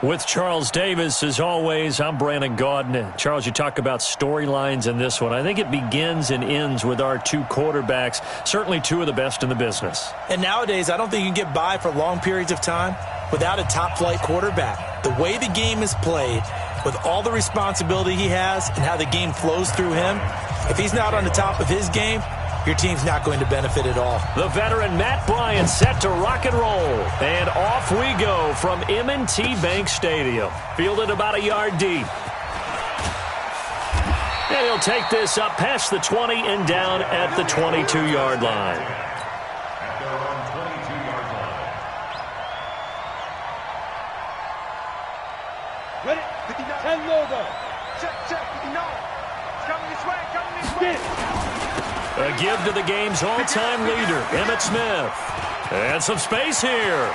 With Charles Davis, as always, I'm Brandon Gaudin. Charles, you talk about storylines in this one. I think it begins and ends with our two quarterbacks, certainly two of the best in the business. And nowadays, I don't think you can get by for long periods of time without a top-flight quarterback. The way the game is played, with all the responsibility he has and how the game flows through him, if he's not on the top of his game, your team's not going to benefit at all. The veteran Matt Bryant set to rock and roll. And off we go from M&T Bank Stadium. Fielded about a yard deep. And he'll take this up past the 20 and down at the 22-yard line. Ready? 10 logo. Check, 59. It's coming this way, A give to the game's all-time leader, Emmitt Smith. And some space here.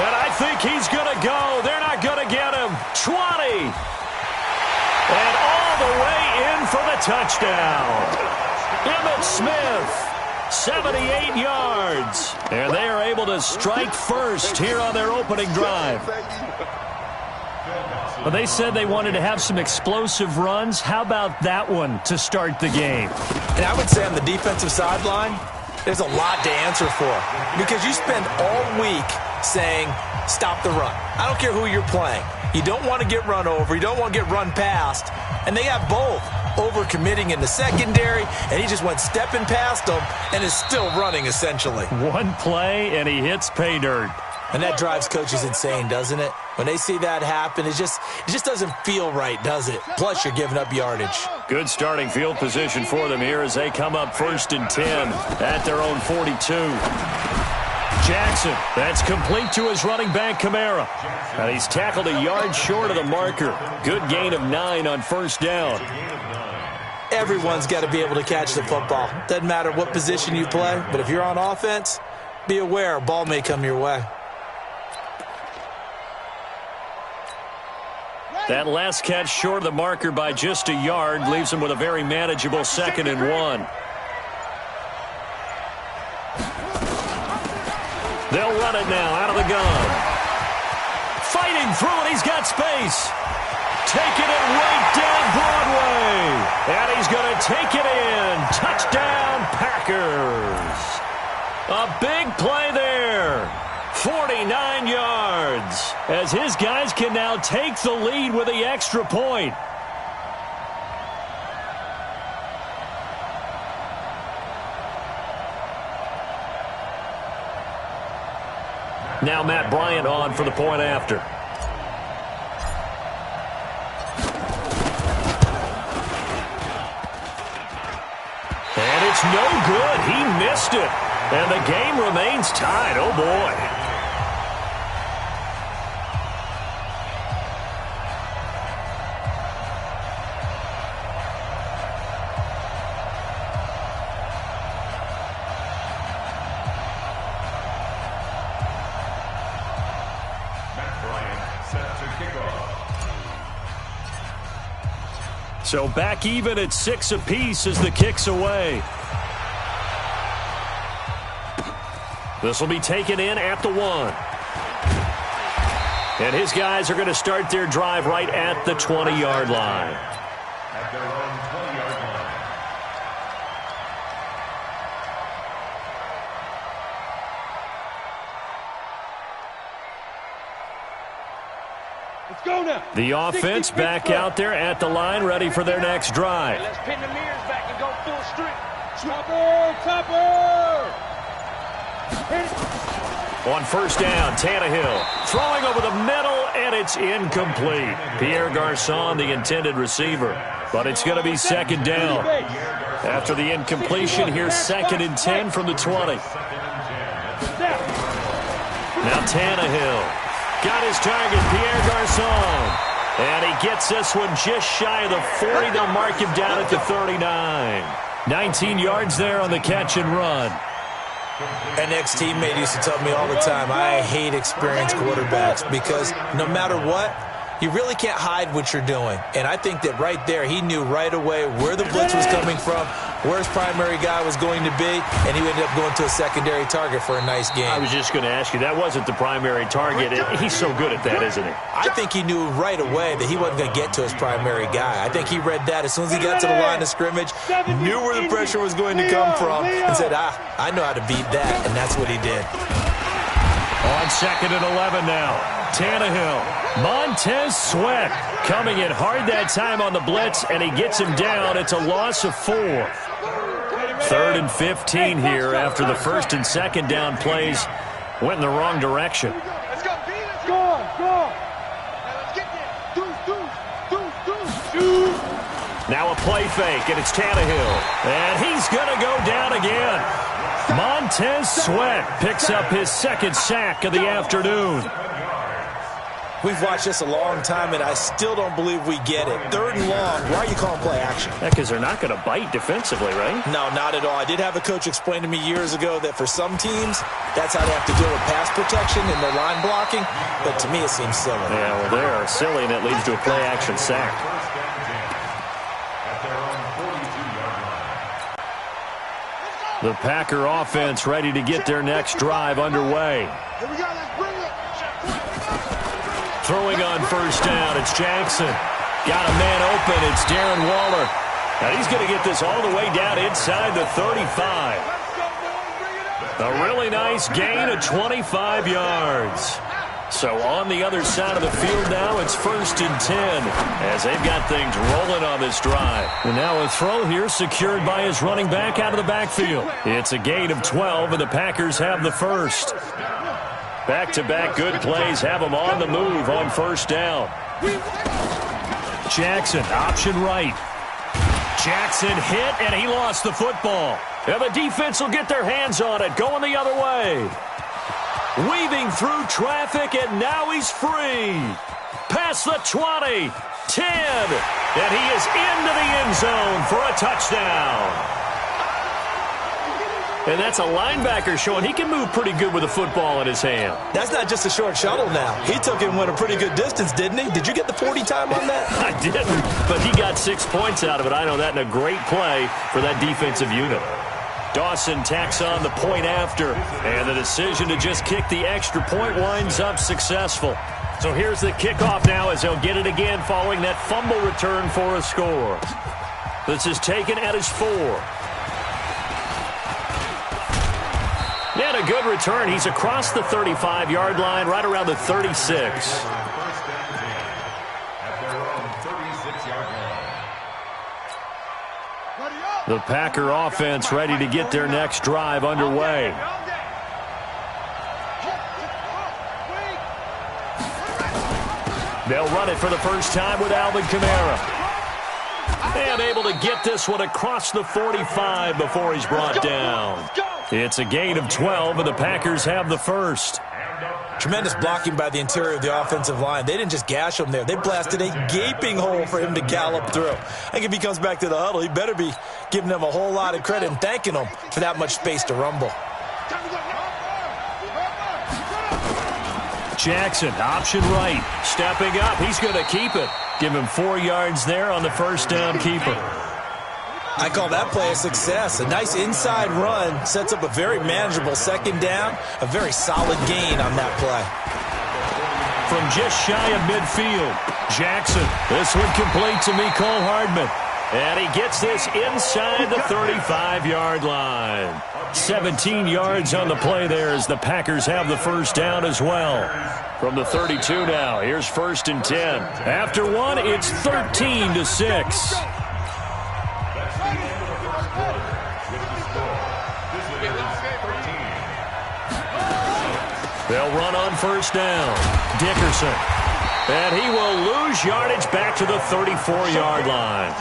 And I think he's going to go. They're not going to get him. 20. And all the way in for the touchdown. Emmitt Smith, 78 yards. And they are able to strike first here on their opening drive. Well, they said they wanted to have some explosive runs. How about that one to start the game? And I would say on the defensive sideline, there's a lot to answer for. Because you spend all week saying, stop the run. I don't care who you're playing. You don't want to get run over. You don't want to get run past. And they have both. Over-committing in the secondary, and he just went stepping past them and is still running, essentially. One play, and he hits pay dirt. And that drives coaches insane, doesn't it? When they see that happen, it just doesn't feel right, does it? Plus, you're giving up yardage. Good starting field position for them here as they come up 1st and 10 at their own 42. Jackson, that's complete to his running back, Kamara. And he's tackled a yard short of the marker. Good gain of 9 on 1st down. Everyone's got to be able to catch the football. Doesn't matter what position you play, but if you're on offense, be aware a ball may come your way. That last catch short of the marker by just a yard leaves him with a very manageable 2nd and 1. They'll run it now out of the gun. Fighting through it, he's got space. Taking it right down Broadway. And he's going to take it in. Touchdown, Packers. A big play there. 49 yards. As his guys can now take the lead with the extra point. Now Matt Bryant on for the point after. And it's no good. He missed it. And the game remains tied. Oh, boy. So back even at 6 apiece as the kick's away. This will be taken in at the 1. And his guys are going to start their drive right at the 20-yard line. At their own 20-yard line. Let's go now. The offense back out there at the line, ready for their next drive. Let's pin the mirrors back and go full strength. Chopper! On 1st down, Tannehill throwing over the middle, and it's incomplete. Pierre Garçon, the intended receiver. But it's going to be 2nd down. After the incompletion, here's 2nd and 10 from the 20. Now Tannehill. Got his target, Pierre Garçon. And he gets this one just shy of the 40. They'll mark him down at the 39. 19 yards there on the catch and run. An ex-teammate used to tell me all the time, I hate experienced quarterbacks because no matter what, you really can't hide what you're doing. And I think that right there, he knew right away where the blitz was coming from, where his primary guy was going to be, and he ended up going to a secondary target for a nice game. I was just going to ask you, that wasn't the primary target. He's so good at that, isn't he? I think he knew right away that he wasn't going to get to his primary guy. I think he read that as soon as he got to the line of scrimmage, knew where the pressure was going to come from, and said, I know how to beat that, and that's what he did. On 2nd and 11 now. Tannehill. Montez Sweat coming in hard that time on the blitz, and he gets him down. It's a loss of 4. 3rd and 15 here after the 1st and 2nd down plays went in the wrong direction. Let's go, B. Let's go. Go. Let's get there. Deuce. Now a play fake, and it's Tannehill. And he's going to go down again. Montez Sweat picks up his 2nd sack of the afternoon. We've watched this a long time, and I still don't believe we get it. 3rd and long, why are you calling play action? Because they're not going to bite defensively, right? No, not at all. I did have a coach explain to me years ago that for some teams, that's how they have to deal with pass protection and their line blocking, but to me it seems silly. Yeah, well, they're silly, and it leads to a play action sack. The Packer offense ready to get their next drive underway. Here we go. Let's bring it. Throwing on 1st down, it's Jackson. Got a man open, it's Darren Waller. And he's going to get this all the way down inside the 35. A really nice gain of 25 yards. So on the other side of the field now, it's 1st and 10 as they've got things rolling on this drive. And now a throw here secured by his running back out of the backfield. It's a gain of 12, and the Packers have the first. Back-to-back good plays have them on the move on 1st down. Jackson, option right. Jackson hit, and he lost the football. And the defense will get their hands on it, going the other way. Weaving through traffic, and now he's free. Past the 20, 10, and he is into the end zone for a touchdown. And that's a linebacker showing he can move pretty good with a football in his hand. That's not just a short shuttle now. He took it and went a pretty good distance, didn't he? Did you get the 40 time on that? I didn't, but he got 6 points out of it. I know that, and a great play for that defensive unit. Dawson tacks on the point after, and the decision to just kick the extra point winds up successful. So here's the kickoff now as they'll get it again following that fumble return for a score. This is taken at his 4. And a good return. He's across the 35-yard line, right around the 36. The Packer offense ready to get their next drive underway. They'll run it for the first time with Alvin Kamara. And able to get this one across the 45 before he's brought down. It's a gain of 12, and the Packers have the first. Tremendous blocking by the interior of the offensive line. They didn't just gash him there. They blasted a gaping hole for him to gallop through. I think if he comes back to the huddle, he better be giving them a whole lot of credit and thanking them for that much space to rumble. Jackson, option right. Stepping up. He's going to keep it. Give him 4 yards there on the 1st down keeper. I call that play a success. A nice inside run sets up a very manageable 2nd down. A very solid gain on that play. From just shy of midfield, Jackson. This one complete to Mecole Hardman. And he gets this inside the 35-yard line. 17 yards on the play there as the Packers have the 1st down as well. From the 32 now, here's 1st and 10. After one, it's 13-6. They'll run on 1st down. Dickerson. And he will lose yardage back to the 34-yard line.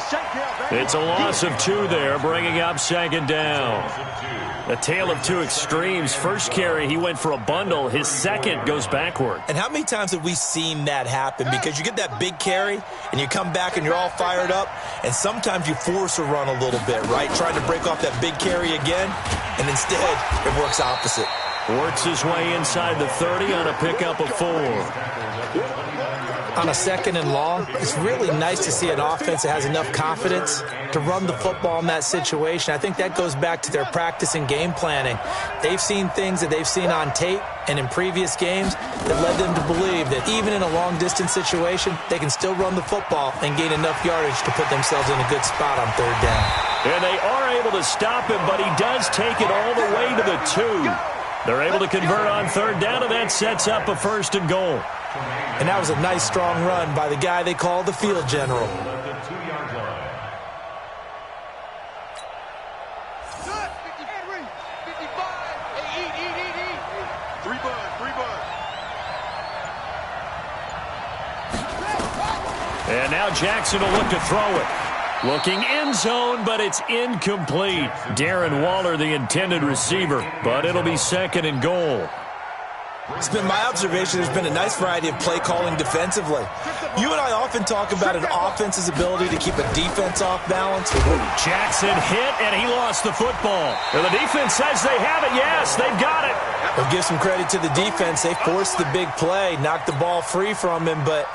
It's a loss of 2 there, bringing up 2nd down. A tale of two extremes. First carry, he went for a bundle. His second goes backward. And how many times have we seen that happen? Because you get that big carry, and you come back and you're all fired up, and sometimes you force a run a little bit, right? Trying to break off that big carry again, and instead it works opposite. Works his way inside the 30 on a pickup of 4. on a 2nd and long, it's really nice to see an offense that has enough confidence to run the football in that situation. I think that goes back to their practice and game planning. They've seen things that they've seen on tape and in previous games that led them to believe that even in a long-distance situation, they can still run the football and gain enough yardage to put themselves in a good spot on 3rd down. And they are able to stop him, but he does take it all the way to the 2. They're able to convert on 3rd down, and that sets up a 1st and goal. And that was a nice, strong run by the guy they call the field general. And now Jackson will look to throw it. Looking end zone, but it's incomplete. Darren Waller, the intended receiver, but it'll be 2nd and goal. It's been my observation there's been a nice variety of play calling defensively. You and I often talk about an offense's ability to keep a defense off balance. Jackson hit, and he lost the football. And the defense says they have it. Yes, they've got it. We'll give some credit to the defense. They forced the big play, knocked the ball free from him, but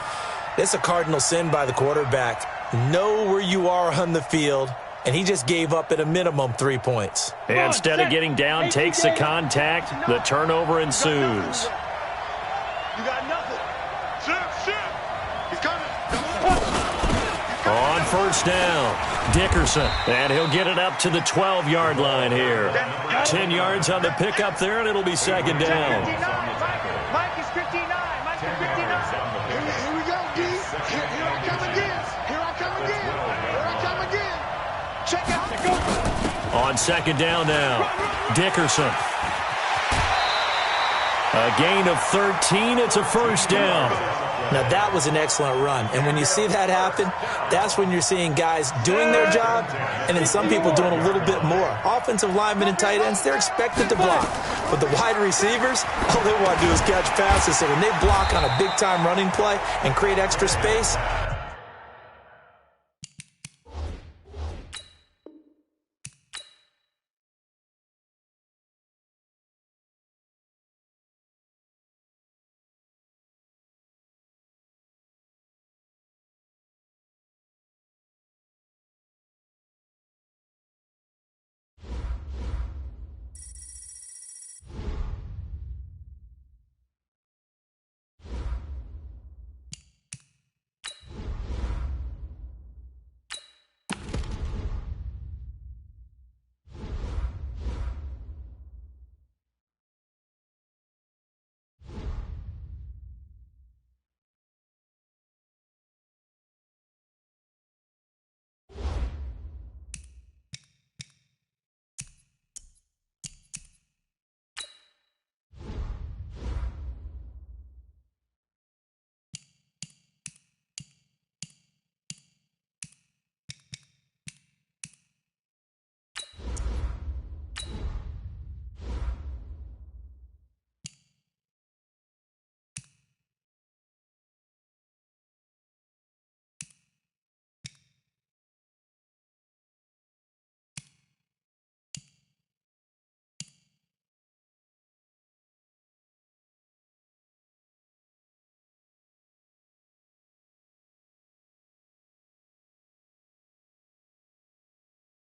it's a cardinal sin by the quarterback. Know where you are on the field, and he just gave up at a minimum 3 points. Instead of getting down, takes the contact. The turnover ensues. You got nothing. Shoot. He's coming. On 1st down, Dickerson. And he'll get it up to the 12-yard line here. 10 yards on the pickup there, and it'll be 2nd down. Mike is 59. Mike is 59. Here we go, D. Here I come again. Here I come again. Check out the go. On 2nd down now, Dickerson. A gain of 13. It's a 1st down. Now, that was an excellent run. And when you see that happen, that's when you're seeing guys doing their job and then some people doing a little bit more. Offensive linemen and tight ends, they're expected to block. But the wide receivers, all they want to do is catch passes. So when they block on a big-time running play and create extra space,